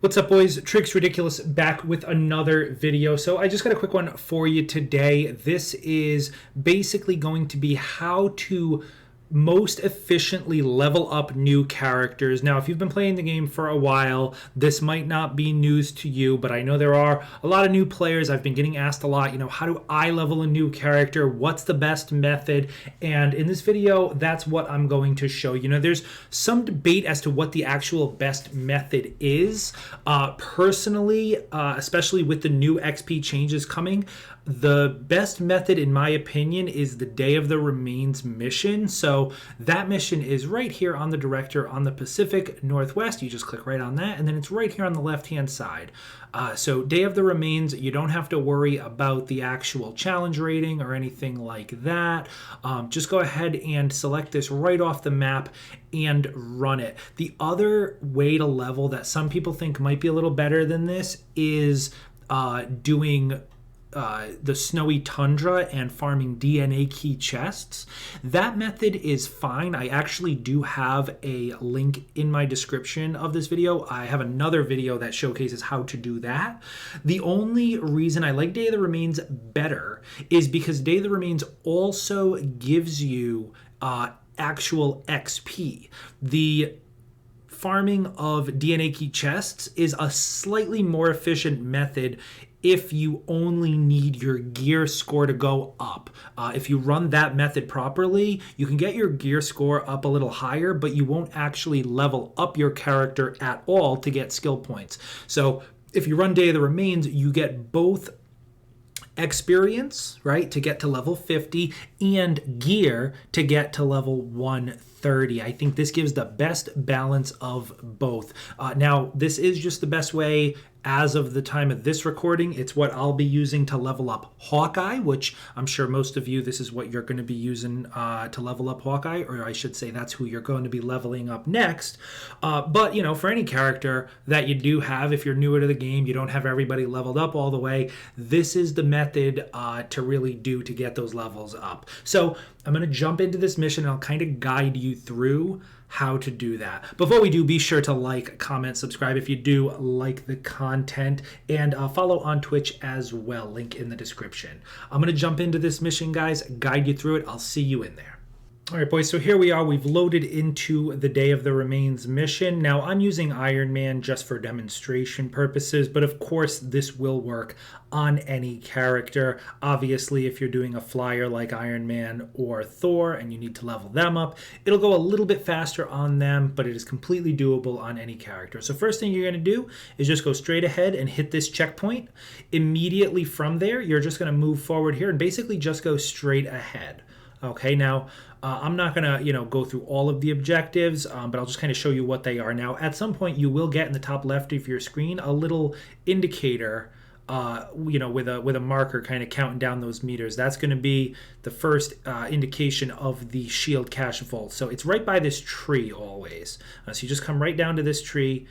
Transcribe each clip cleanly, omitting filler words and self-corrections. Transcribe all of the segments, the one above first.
What's up, boys? Tricks Ridiculous back with another video. So I just got a quick one for you today. This is basically going to be how to most efficiently level up new characters. Now, if you've been playing the game for a while, this might not be news to you, but I know there are a lot of new players. I've been getting asked a lot, how do I level a new character? What's the best method? And in this video, that's what I'm going to show you. There's some debate as to what the actual best method is. Personally, especially with the new XP changes coming, the best method, in my opinion, is the Day of the Remains mission. So that mission is right here on the director on the Pacific Northwest. You just click right on that, and then it's right here on the left-hand side. So Day of the Remains, you don't have to worry about the actual challenge rating or anything like that. Just go ahead and select this right off the map and run it. The other way to level that some people think might be a little better than this is doing the snowy tundra and farming DNA key chests. That method is fine. I actually do have a link in my description of this video. I have another video that showcases how to do that. The only reason I like Day of the Remains better is because Day of the Remains also gives you actual XP. The farming of DNA key chests is a slightly more efficient method if you only need your gear score to go up. If you run that method properly, you can get your gear score up a little higher, but you won't actually level up your character at all to get skill points. So if you run Day of the Remains, you get both experience, right, to get to level 50 and gear to get to level 130. I think this gives the best balance of both. Now, this is just the best way as of the time of this recording. It's what I'll be using to level up Hawkeye, which I'm sure most of you, this is what you're going to be using to level up Hawkeye, or I should say that's who you're going to be leveling up next. But, for any character that you do have, if you're newer to the game, you don't have everybody leveled up all the way, this is the method to really do to get those levels up. So I'm going to jump into this mission and I'll kind of guide you through how to do that. Before we do, be sure to like, comment, subscribe if you do like the content, and follow on Twitch as well, link in the description. I'm going to jump into this mission, guys, guide you through it. I'll see you in there. All right, boys, so here we are. We've loaded into the Day of the Remains mission. Now, I'm using Iron Man just for demonstration purposes, but of course, this will work on any character. Obviously, if you're doing a flyer like Iron Man or Thor and you need to level them up, it'll go a little bit faster on them, but it is completely doable on any character. So first thing you're going to do is just go straight ahead and hit this checkpoint. Immediately from there, you're just going to move forward here and basically just go straight ahead. Okay, now I'm not going to, go through all of the objectives, but I'll just kind of show you what they are. Now, at some point, you will get in the top left of your screen a little indicator, with a marker kind of counting down those meters. That's going to be the first indication of the shield cache vault. So it's right by this tree always. So you just come right down to this tree,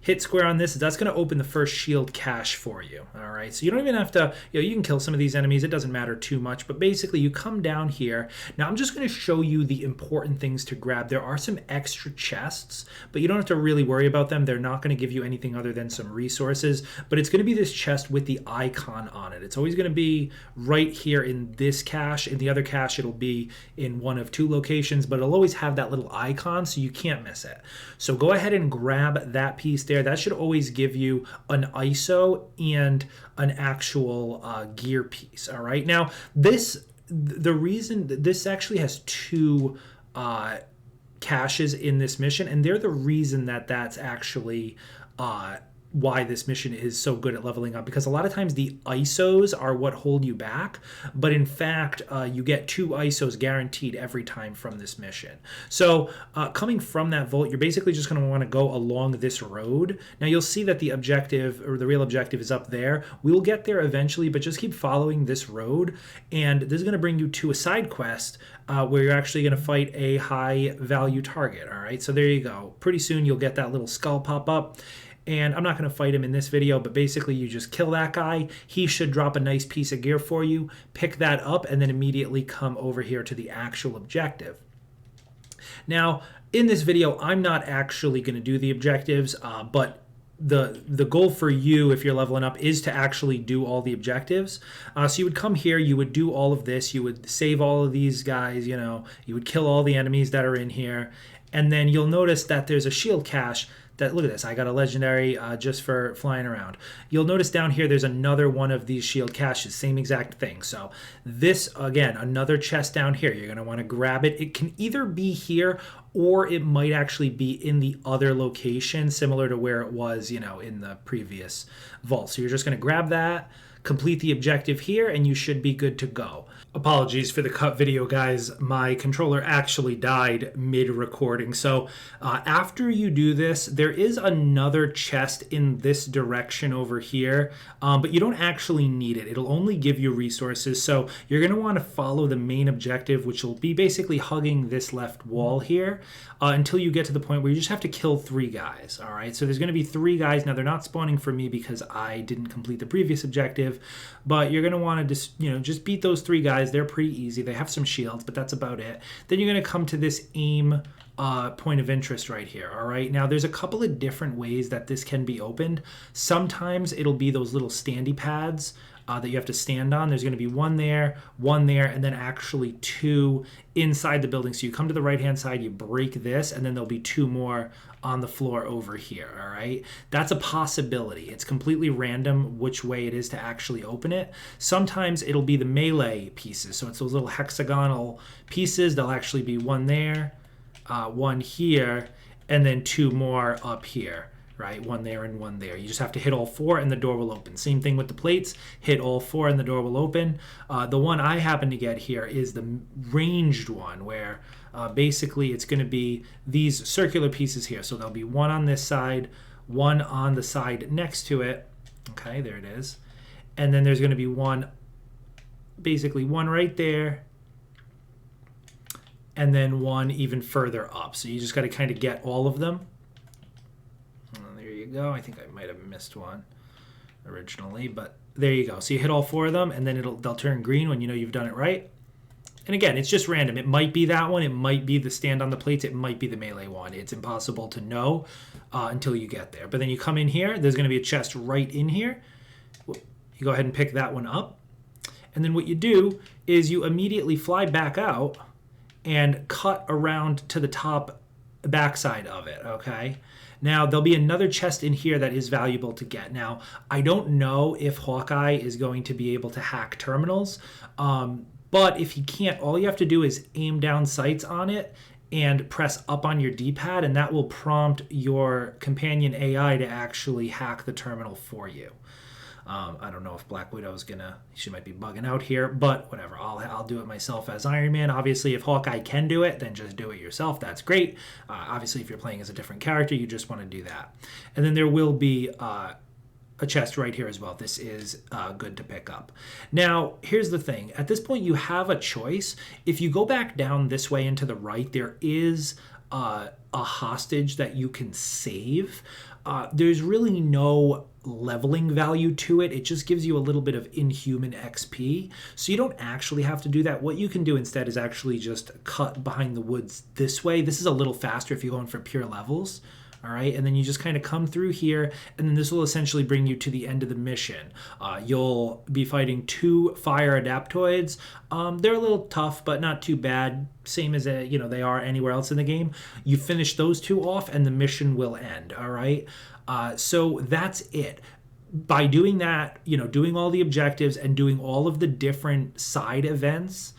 hit square on this. That's going to open the first shield cache for you. All right, so you don't even have to, you can kill some of these enemies. It doesn't matter too much, but basically you come down here. Now I'm just going to show you the important things to grab. There are some extra chests, but you don't have to really worry about them. They're not going to give you anything other than some resources, but it's going to be this chest with the icon on it. It's always going to be right here in this cache. In the other cache, it'll be in one of two locations, but it'll always have that little icon, so you can't miss it. So go ahead and grab that piece there. That should always give you an ISO and an actual gear piece. All right. Now, the reason this actually has two caches in this mission, and they're the reason that's actually why this mission is so good at leveling up, because a lot of times the ISOs are what hold you back, but in fact you get 2 ISOs guaranteed every time from this mission. So coming from that vault, you're basically just going to want to go along this road. Now you'll see that the objective, or the real objective, is up there. We will get there eventually, but just keep following this road, and this is going to bring you to a side quest where you're actually going to fight a high value target. All right, so there you go. Pretty soon you'll get that little skull pop up, and I'm not going to fight him in this video, but basically you just kill that guy. He should drop a nice piece of gear for you, pick that up, and then immediately come over here to the actual objective. Now, in this video, I'm not actually going to do the objectives, but the goal for you, if you're leveling up, is to actually do all the objectives. So you would come here, you would do all of this, you would save all of these guys, you would kill all the enemies that are in here, and then you'll notice that there's a shield cache. That, look at this, I got a legendary just for flying around. You'll notice down here there's another one of these shield caches, same exact thing. So this, again, another chest down here. You're going to want to grab it. It can either be here or it might actually be in the other location, similar to where it was, in the previous vault. So you're just going to grab that, complete the objective here, and you should be good to go. Apologies for the cut video, guys. My controller actually died mid-recording. So after you do this, there is another chest in this direction over here, but you don't actually need it. It'll only give you resources. So you're going to want to follow the main objective, which will be basically hugging this left wall here until you get to the point where you just have to kill 3 guys. All right, so there's going to be 3 guys. Now, they're not spawning for me because I didn't complete the previous objective, but you're going to want to just beat those 3 guys. They're pretty easy. They have some shields, but that's about it. Then you're going to come to this aim point of interest right here. All right, now there's a couple of different ways that this can be opened. Sometimes it'll be those little standy pads that you have to stand on. There's going to be one there, and then actually 2 inside the building. So you come to the right-hand side, you break this, and then there'll be 2 more on the floor over here, all right? That's a possibility. It's completely random which way it is to actually open it. Sometimes it'll be the melee pieces. So it's those little hexagonal pieces. There'll actually be one there, one here, and then 2 more up here. Right, one there and one there. You just have to hit all 4 and the door will open. Same thing with the plates. Hit all 4 and the door will open. The one I happen to get here is the ranged one where basically it's going to be these circular pieces here. So there'll be one on this side, one on the side next to it. Okay, there it is. And then there's going to be one, basically one right there, and then one even further up. So you just got to kind of get all of them. Go. I think I might have missed one originally, but there you go. So you hit all 4 of them, and then they'll turn green when you know you've done it right. And again, it's just random. It might be that one. It might be the stand on the plates. It might be the melee one. It's impossible to know until you get there. But then you come in here. There's going to be a chest right in here. You go ahead and pick that one up. And then what you do is you immediately fly back out and cut around to the top backside of it, okay? Now, there'll be another chest in here that is valuable to get. Now, I don't know if Hawkeye is going to be able to hack terminals, but if he can't, all you have to do is aim down sights on it and press up on your D-pad, and that will prompt your companion AI to actually hack the terminal for you. I don't know if Black Widow's she might be bugging out here, but whatever. I'll do it myself as Iron Man. Obviously, if Hawkeye can do it, then just do it yourself. That's great. Obviously, if you're playing as a different character, you just want to do that. And then there will be a chest right here as well. This is good to pick up. Now, here's the thing. At this point, you have a choice. If you go back down this way and to the right, there is a hostage that you can save. There's really no leveling value to it. It just gives you a little bit of inhuman XP. So you don't actually have to do that. What you can do instead is actually just cut behind the woods this way. This is a little faster if you're going for pure levels. All right, and then you just kind of come through here, and then this will essentially bring you to the end of the mission. You'll be fighting 2 fire adaptoids. They're a little tough, but not too bad. Same as they are anywhere else in the game. You finish those 2 off, and the mission will end. All right, so that's it. By doing that, doing all the objectives and doing all of the different side events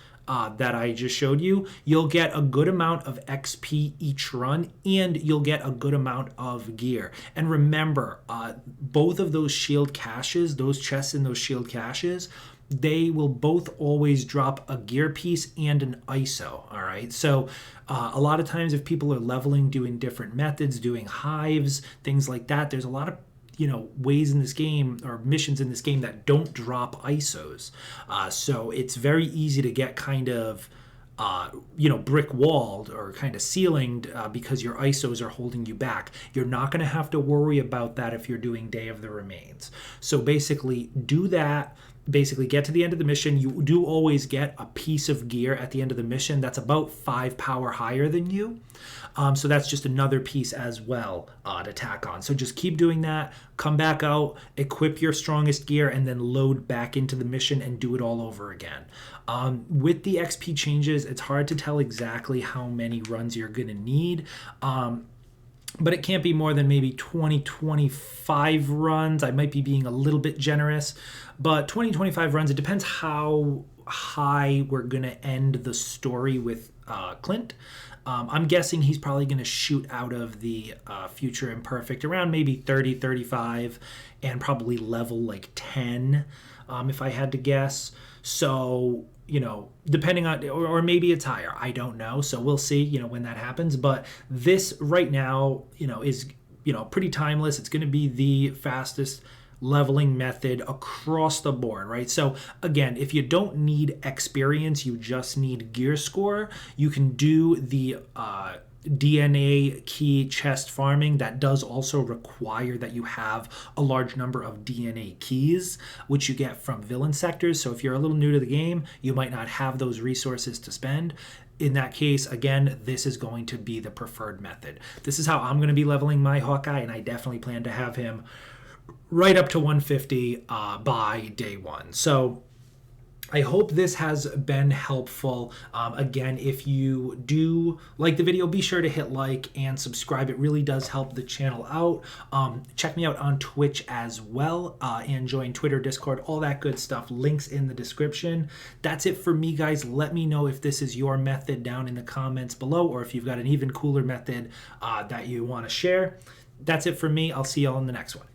that I just showed you, you'll get a good amount of XP each run, and you'll get a good amount of gear. And remember, both of those shield caches, those chests in those shield caches, they will both always drop a gear piece and an ISO, all right? So a lot of times if people are leveling, doing different methods, doing hives, things like that, there's a lot of ways in this game or missions in this game that don't drop ISOs. So it's very easy to get kind of, brick walled or kind of ceilinged because your ISOs are holding you back. You're not going to have to worry about that if you're doing Day of the Remains. So basically do that. basically get to the end of the mission. You do always get a piece of gear at the end of the mission that's about 5 power higher than you. So that's just another piece as well to tack on. So just keep doing that, come back out, equip your strongest gear, and then load back into the mission and do it all over again. With the XP changes, it's hard to tell exactly how many runs you're going to need. But it can't be more than maybe 25 runs. I might be being a little bit generous, but 25 runs, it depends how high we're going to end the story with Clint. I'm guessing he's probably going to shoot out of the Future Imperfect around maybe 30, 35, and probably level like 10, if I had to guess. So, depending on, or maybe it's higher. I don't know. So we'll see, when that happens. But this right now, is, pretty timeless. It's going to be the fastest leveling method across the board, right? So again, if you don't need experience, you just need gear score, you can do the DNA key chest farming. That does also require that you have a large number of DNA keys, which you get from villain sectors. So if you're a little new to the game, you might not have those resources to spend. In that case, again, this is going to be the preferred method. This is how I'm going to be leveling my Hawkeye, and I definitely plan to have him right up to 150 by day one. So I hope this has been helpful. Again, if you do like the video, be sure to hit like and subscribe. It really does help the channel out. Check me out on Twitch as well, and join Twitter, Discord, all that good stuff. Links in the description. That's it for me, guys. Let me know if this is your method down in the comments below, or if you've got an even cooler method that you want to share. That's it for me. I'll see y'all in the next one.